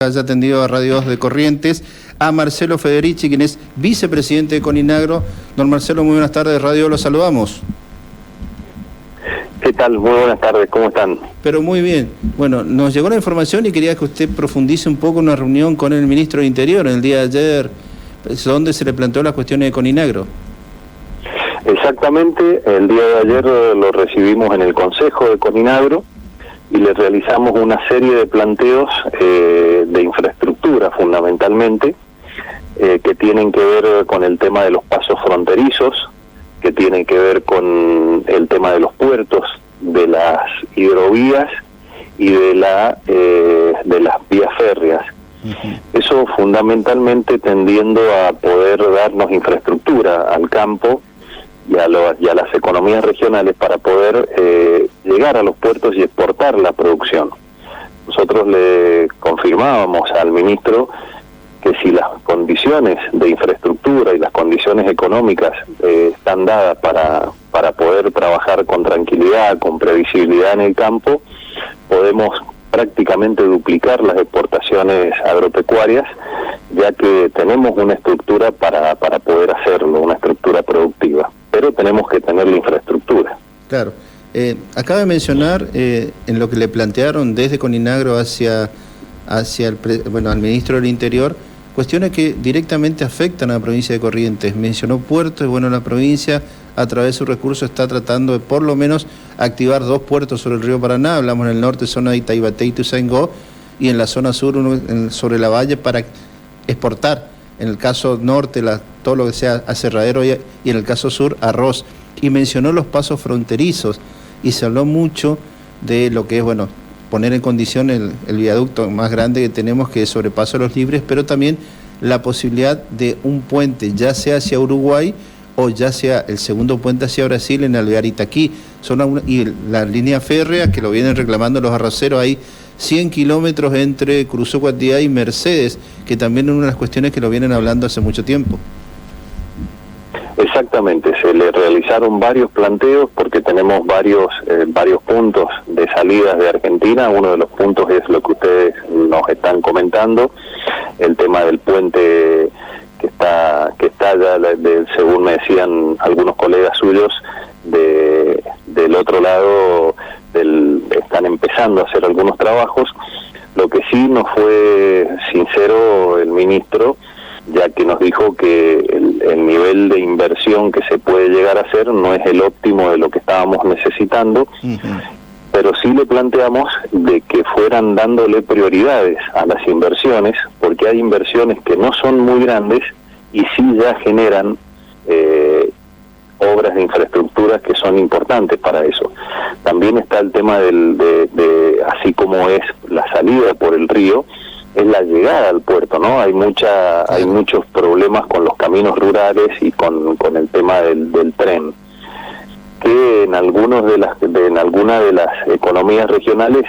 haya atendido a Radio 2 de Corrientes, a Marcelo Federici, quien es vicepresidente de Coninagro. Don Marcelo, muy buenas tardes, Radio 2, lo saludamos. ¿Qué tal? Muy buenas tardes, ¿cómo están? Pero muy bien. Bueno, nos llegó la información y quería que usted profundice un poco una reunión con el ministro de Interior el día de ayer, donde se le planteó las cuestiones de Coninagro. Exactamente, el día de ayer lo recibimos en el Consejo de Coninagro y le realizamos una serie de planteos de infraestructura fundamentalmente, que tienen que ver con el tema de los pasos fronterizos, que tienen que ver con el tema de los puertos, de las hidrovías y de las vías férreas. Eso fundamentalmente tendiendo a poder darnos infraestructura al campo y a las economías regionales para poder llegar a los puertos y exportar la producción. Nosotros le confirmábamos al ministro que si las condiciones de infraestructura y las condiciones económicas están dadas para poder trabajar con tranquilidad, con previsibilidad en el campo, podemos prácticamente duplicar las exportaciones agropecuarias, ya que tenemos una estructura para poder hacerlo, una estructura productiva, pero tenemos que tener la infraestructura. Claro. Acaba de mencionar en lo que le plantearon desde Coninagro hacia al ministro del Interior, cuestiones que directamente afectan a la provincia de Corrientes. Mencionó puertos, y bueno, la provincia a través de sus recursos está tratando de por lo menos activar 2 puertos sobre el río Paraná. Hablamos en el norte, zona de Itaibaté y Ituzaingó, y en la zona sur, sobre la valle, para exportar. En el caso norte, todo lo que sea aserradero, y en el caso sur, arroz. Y mencionó los pasos fronterizos, y se habló mucho de lo que es, bueno, poner en condición el viaducto más grande que tenemos, que es Sobrepaso de los Libres, pero también la posibilidad de un puente, ya sea hacia Uruguay o ya sea el segundo puente hacia Brasil en Alvear Itaquí. Y la línea férrea, que lo vienen reclamando los arroceros, hay 100 kilómetros entre Cruzó Cuatiá y Mercedes, que también es una de las cuestiones que lo vienen hablando hace mucho tiempo. Exactamente, se le realizaron varios planteos porque tenemos varios puntos de salidas de Argentina. Uno de los puntos es lo que ustedes nos están comentando, el tema del puente que está ya, según me decían algunos colegas suyos, del otro lado están empezando a hacer algunos trabajos. Lo que sí nos fue sincero el ministro, ya que nos dijo que el nivel de inversión que se puede llegar a hacer no es el óptimo de lo que estábamos necesitando, pero sí le planteamos de que fueran dándole prioridades a las inversiones, porque hay inversiones que no son muy grandes y sí ya generan obras de infraestructura que son importantes para eso. También está el tema así como es la salida por el río, es la llegada al puerto, ¿no? Hay muchos problemas con los caminos rurales y con el tema del tren, que en algunas de las economías regionales,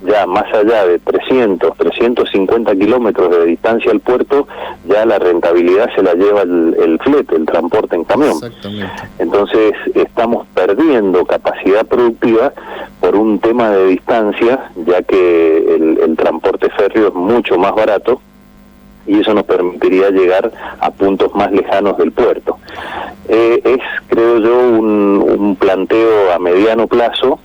ya más allá de 350 kilómetros de distancia al puerto, ya la rentabilidad se la lleva el flete, el transporte en camión. Exactamente. Entonces estamos perdiendo capacidad productiva por un tema de distancia, ya que el transporte férreo es mucho más barato y eso nos permitiría llegar a puntos más lejanos del puerto. Es, creo yo, un planteo a mediano plazo.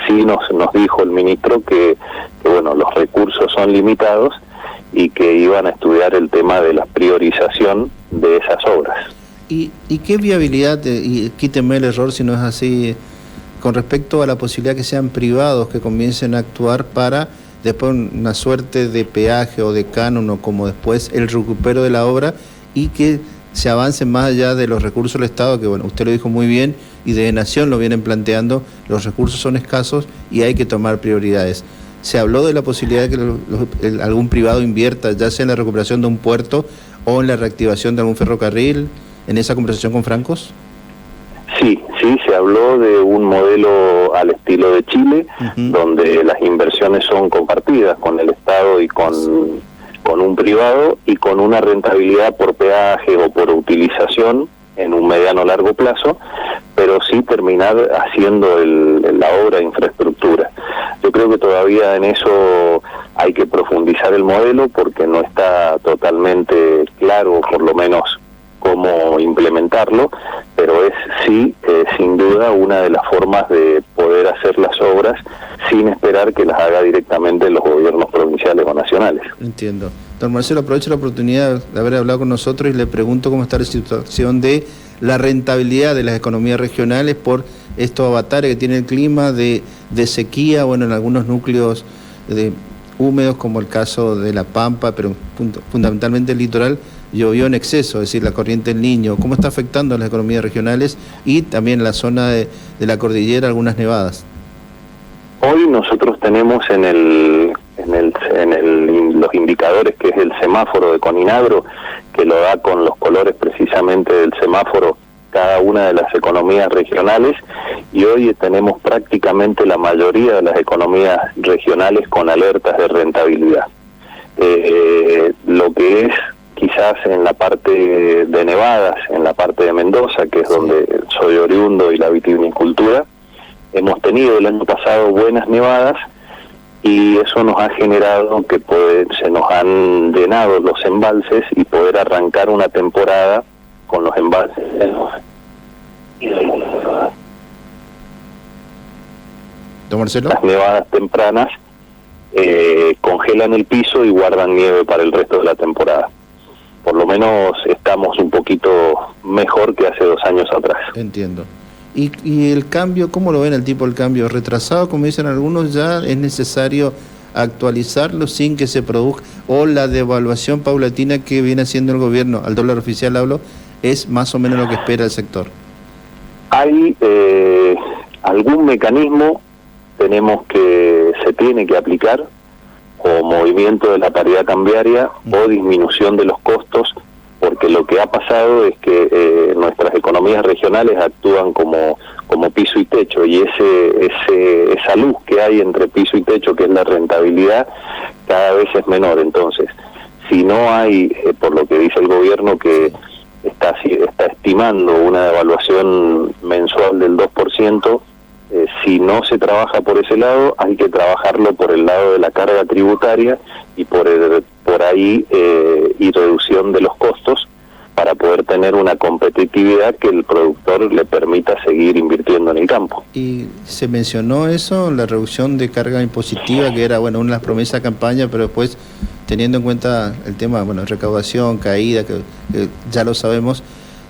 Sí nos dijo el ministro que bueno, los recursos son limitados y que iban a estudiar el tema de la priorización de esas obras. ¿Y qué viabilidad, y quíteme el error si no es así, con respecto a la posibilidad que sean privados que comiencen a actuar para después una suerte de peaje o de canon, o como después el recupero de la obra, y que se avance más allá de los recursos del Estado, que bueno, usted lo dijo muy bien, y de Nación lo vienen planteando, los recursos son escasos y hay que tomar prioridades? ¿Se habló de la posibilidad de que algún privado invierta, ya sea en la recuperación de un puerto o en la reactivación de algún ferrocarril, en esa conversación con Francos? Sí, se habló de un modelo al estilo de Chile, donde las inversiones son compartidas con el Estado y con un privado, y con una rentabilidad por peaje o por utilización en un mediano largo plazo, pero sí terminar haciendo la obra de infraestructura. Yo creo que todavía en eso hay que profundizar el modelo porque no está totalmente claro, por lo menos, cómo implementarlo, pero es sí, sin duda, una de las formas de poder hacer las obras sin esperar que las haga directamente los gobiernos provinciales o nacionales. Entiendo. Don Marcelo, aprovecho la oportunidad de haber hablado con nosotros y le pregunto cómo está la situación de la rentabilidad de las economías regionales por estos avatares que tiene el clima de sequía, bueno, en algunos núcleos húmedos, como el caso de La Pampa, pero fundamentalmente el litoral, llovió en exceso, es decir, la corriente del Niño. ¿Cómo está afectando a las economías regionales y también en la zona de la cordillera algunas nevadas? Hoy nosotros tenemos los indicadores, que es el semáforo de Coninagro, que lo da con los colores precisamente del semáforo cada una de las economías regionales, y hoy tenemos prácticamente la mayoría de las economías regionales con alertas de rentabilidad. Lo que es quizás en la parte de nevadas, en la parte de Mendoza, que es donde soy oriundo, y la vitivinicultura, hemos tenido el año pasado buenas nevadas, y eso nos ha generado que se nos han llenado los embalses y poder arrancar una temporada con los embalses y de algunas nevadas. ¿Don Marcelo? Las nevadas tempranas congelan el piso y guardan nieve para el resto de la temporada. Por lo menos estamos un poquito mejor que hace 2 años atrás. Entiendo. ¿Y el cambio, cómo lo ven el tipo del cambio? ¿Retrasado, como dicen algunos, ya es necesario actualizarlo sin que se produzca? ¿O la devaluación paulatina que viene haciendo el gobierno, al dólar oficial hablo, es más o menos lo que espera el sector? Hay algún mecanismo se tiene que aplicar, o movimiento de la paridad cambiaria o disminución de los costos, porque lo que ha pasado es que nuestras economías regionales actúan como piso y techo, y esa luz que hay entre piso y techo, que es la rentabilidad, cada vez es menor. Entonces, si no hay, por lo que dice el gobierno, que está estimando una devaluación mensual del 2%, si no se trabaja por ese lado, hay que trabajarlo por el lado de la carga tributaria y por ahí y reducción de los costos, para poder tener una competitividad que el productor le permita seguir invirtiendo en el campo. Y se mencionó eso, la reducción de carga impositiva, que era una de las promesas de campaña, pero después, teniendo en cuenta el tema, recaudación, caída, que ya lo sabemos,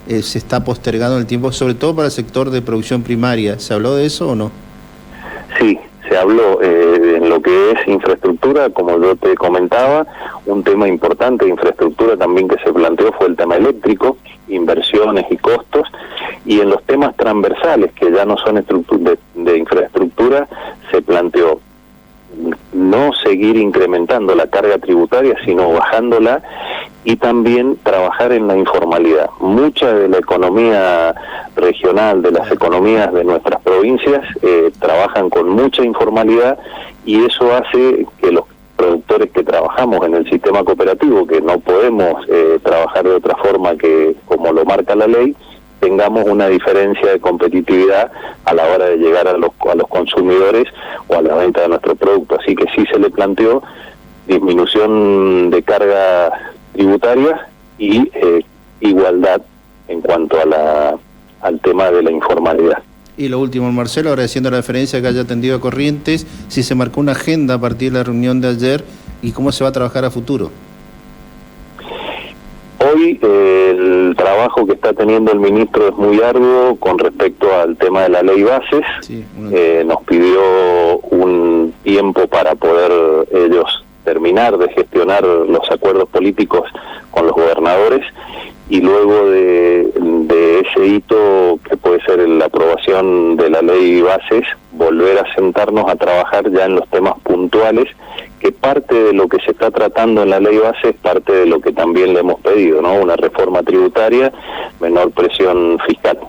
se está postergando el tiempo, sobre todo para el sector de producción primaria. ¿Se habló de eso o no? Sí, se habló en lo que es infraestructura, como yo te comentaba. Un tema importante de infraestructura también que se planteó fue el tema eléctrico, inversiones y costos, y en los temas transversales, que ya no son de infraestructura, se planteó no seguir incrementando la carga tributaria, sino bajándola, y también trabajar en la informalidad. Mucha de la economía regional, de las economías de nuestras provincias, trabajan con mucha informalidad, y eso hace que los productores que trabajamos en el sistema cooperativo, que no podemos trabajar de otra forma que como lo marca la ley, tengamos una diferencia de competitividad a la hora de llegar a los consumidores o a la venta de nuestro producto. Así que sí se le planteó disminución de carga tributaria y igualdad en cuanto al tema de la informalidad. Y lo último, Marcelo, agradeciendo la referencia que haya atendido a Corrientes, si se marcó una agenda a partir de la reunión de ayer y cómo se va a trabajar a futuro. Hoy el trabajo que está teniendo el ministro es muy arduo con respecto al tema de la ley bases. Sí, nos pidió un tiempo para poder ellos terminar de gestionar los acuerdos políticos con los gobernadores, y luego de ese hito, que puede ser la aprobación de la ley bases, volver a sentarnos a trabajar ya en los temas puntuales, que parte de lo que se está tratando en la ley base es parte de lo que también le hemos pedido, ¿no? Una reforma tributaria, menor presión fiscal.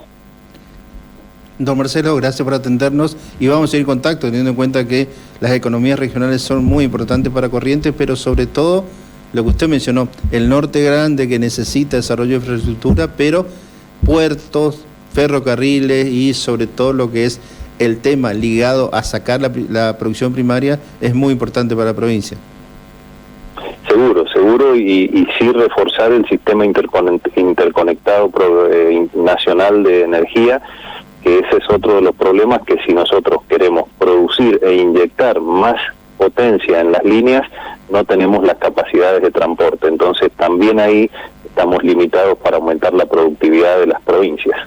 Don Marcelo, gracias por atendernos, y vamos a seguir en contacto, teniendo en cuenta que las economías regionales son muy importantes para Corrientes, pero sobre todo lo que usted mencionó, el norte grande que necesita desarrollo de infraestructura, pero puertos, ferrocarriles y sobre todo lo que es el tema ligado a sacar la producción primaria es muy importante para la provincia. Seguro, y sí reforzar el sistema interconectado nacional de energía, que ese es otro de los problemas, que si nosotros queremos producir e inyectar más potencia en las líneas, no tenemos las capacidades de transporte. Entonces también ahí estamos limitados para aumentar la productividad de las provincias.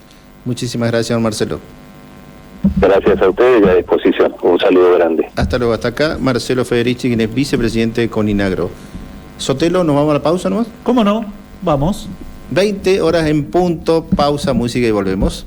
Muchísimas gracias, don Marcelo. Gracias a ustedes y a disposición. Un saludo grande. Hasta luego. Hasta acá, Marcelo Federici, quien es vicepresidente de Coninagro. Sotelo, ¿nos vamos a la pausa nomás? ¿Cómo no? Vamos. 20 horas en punto, pausa, música y volvemos.